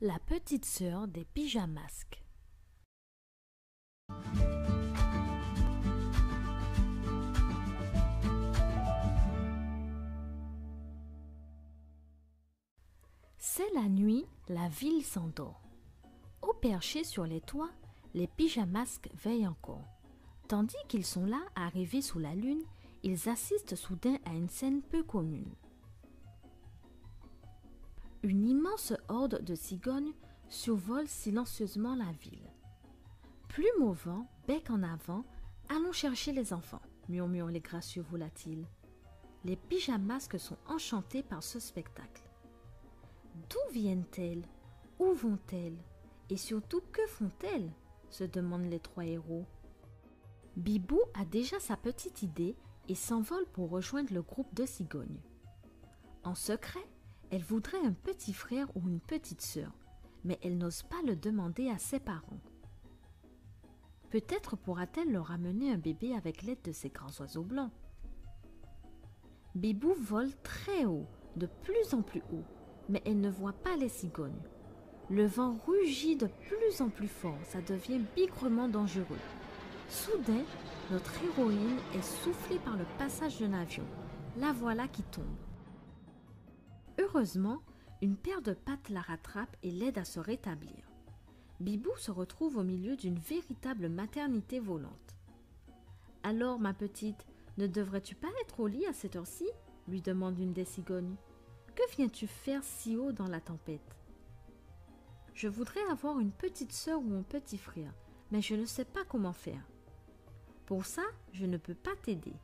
La petite sœur des pyjamasques. C'est la nuit, la ville s'endort. Au perché sur les toits, les pyjamasques veillent encore. Tandis qu'ils sont là, arrivés sous la lune, ils assistent soudain à une scène peu commune. Une immense horde de cigognes survole silencieusement la ville. Plume au vent, bec en avant, allons chercher les enfants, murmurent les gracieux volatiles. Les pyjamasques sont enchantés par ce spectacle. D'où viennent-elles? Où vont-elles? Et surtout, que font-elles? Se demandent les trois héros. Bibou a déjà sa petite idée et s'envole pour rejoindre le groupe de cigognes. En secret, elle voudrait un petit frère ou une petite sœur, mais elle n'ose pas le demander à ses parents. Peut-être pourra-t-elle leur amener un bébé avec l'aide de ces grands oiseaux blancs. Bibou vole très haut, de plus en plus haut, mais elle ne voit pas les cigognes. Le vent rugit de plus en plus fort, ça devient bigrement dangereux. Soudain, notre héroïne est soufflée par le passage d'un avion. La voilà qui tombe. Heureusement, une paire de pattes la rattrape et l'aide à se rétablir. Bibou se retrouve au milieu d'une véritable maternité volante. « Alors, ma petite, ne devrais-tu pas être au lit à cette heure-ci » lui demande une des cigognes. « Que viens-tu faire si haut dans la tempête ?»« Je voudrais avoir une petite sœur ou un petit frère, mais je ne sais pas comment faire. Pour ça, je ne peux pas t'aider.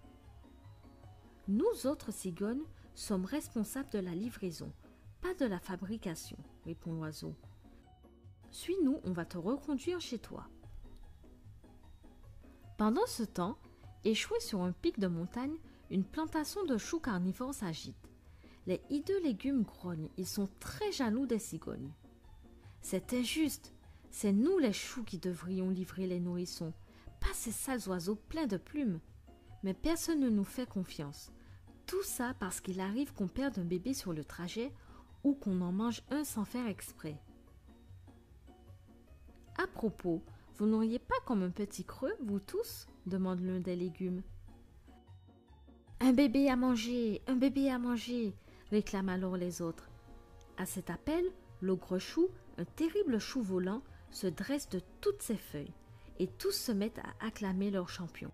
Nous autres cigognes sommes responsables de la livraison, pas de la fabrication, répond l'oiseau. Suis-nous, on va te reconduire chez toi. Pendant ce temps, échouée sur un pic de montagne, une plantation de choux carnivores s'agite. Les hideux légumes grognent, ils sont très jaloux des cigognes. C'est injuste, c'est nous les choux qui devrions livrer les nourrissons, pas ces sales oiseaux pleins de plumes. Mais personne ne nous fait confiance. Tout ça parce qu'il arrive qu'on perde un bébé sur le trajet ou qu'on en mange un sans faire exprès. À propos, vous n'auriez pas comme un petit creux, vous tous ? Demande l'un des légumes. Un bébé à manger, un bébé à manger, réclament alors les autres. À cet appel, l'ogre chou, un terrible chou volant, se dresse de toutes ses feuilles et tous se mettent à acclamer leur champion.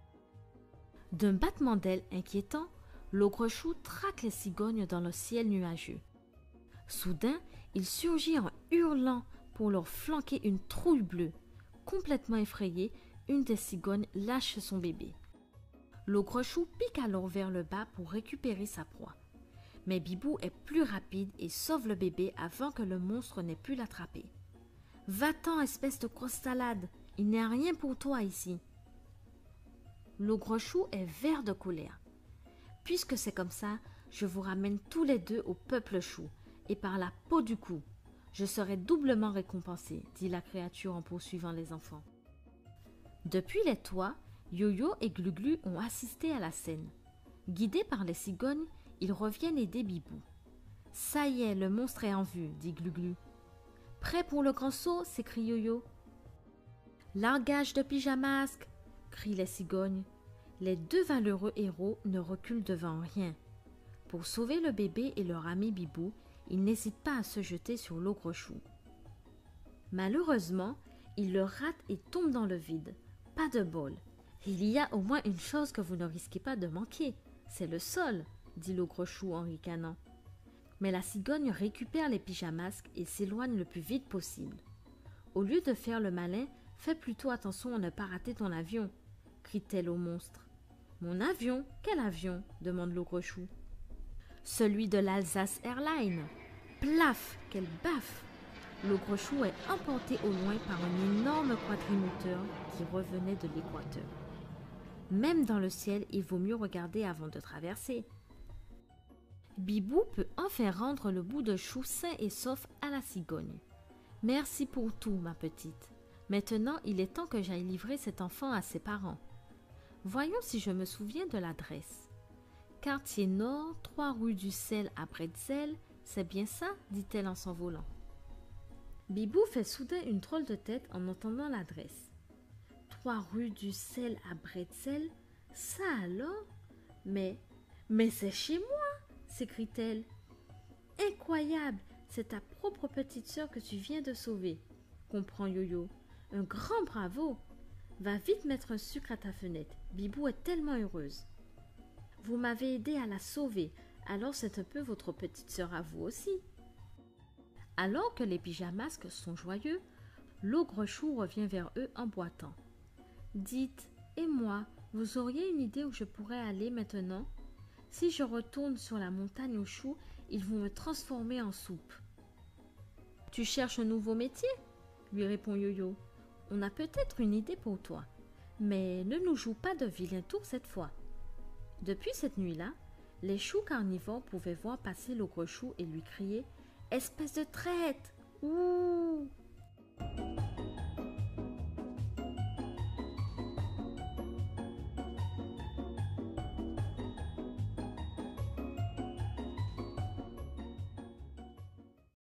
D'un battement d'ailes inquiétant, l'ogre chou traque les cigognes dans le ciel nuageux. Soudain, il surgit en hurlant pour leur flanquer une trouille bleue. Complètement effrayée, une des cigognes lâche son bébé. L'ogre chou pique alors vers le bas pour récupérer sa proie. Mais Bibou est plus rapide et sauve le bébé avant que le monstre n'ait pu l'attraper. « Va-t'en, espèce de grosse salade, il n'y a rien pour toi ici. » L'ogre chou est vert de colère. « Puisque c'est comme ça, je vous ramène tous les deux au peuple chou, et par la peau du cou. Je serai doublement récompensé, dit la créature en poursuivant les enfants. Depuis les toits, Yo-Yo et Glu-Glu ont assisté à la scène. Guidés par les cigognes, ils reviennent aider Bibou. « Ça y est, le monstre est en vue, dit Glu-Glu. « Prêt pour le grand saut » s'écrie Yo-Yo. « Largage de pyjamasques » crient les cigognes. Les deux valeureux héros ne reculent devant rien. Pour sauver le bébé et leur ami Bibou, ils n'hésitent pas à se jeter sur l'ogre chou. Malheureusement, ils le ratent et tombent dans le vide. Pas de bol. Il y a au moins une chose que vous ne risquez pas de manquer, c'est le sol, dit l'ogre chou en ricanant. Mais la cigogne récupère les pyjamasques et s'éloigne le plus vite possible. Au lieu de faire le malin, fais plutôt attention à ne pas rater ton avion, crie-t-elle au monstre. Mon avion? Quel avion? Demande l'ogre chou. Celui de l'Alsace Airlines. Plaf! Quelle baffe! L'ogre chou est emporté au loin par un énorme quadrimoteur qui revenait de l'équateur. Même dans le ciel, il vaut mieux regarder avant de traverser. Bibou peut enfin rendre le bout de chou sain et sauf à la cigogne. Merci pour tout, ma petite. Maintenant, il est temps que j'aille livrer cet enfant à ses parents. Voyons si je me souviens de l'adresse. Quartier Nord, 3 rue du Sel à Bretzel, c'est bien ça, dit-elle en s'envolant. Bibou fait soudain une drôle de tête en entendant l'adresse. 3 rue du Sel à Bretzel, ça alors? Mais c'est chez moi, s'écrie-t-elle. Incroyable, c'est ta propre petite sœur que tu viens de sauver, comprend Yo-Yo. Un grand bravo. Va vite mettre un sucre à ta fenêtre, Bibou est tellement heureuse. Vous m'avez aidé à la sauver, alors c'est un peu votre petite sœur à vous aussi. Alors que les pyjamasques sont joyeux, l'ogre chou revient vers eux en boitant. Dites, et moi, vous auriez une idée où je pourrais aller maintenant? Si je retourne sur la montagne aux choux, ils vont me transformer en soupe. Tu cherches un nouveau métier? Lui répond Yo-Yo. On a peut-être une idée pour toi, mais ne nous joue pas de vilain tour cette fois. Depuis cette nuit-là, les choux carnivores pouvaient voir passer l'ogre chou et lui crier « Espèce de traître! Ouh !»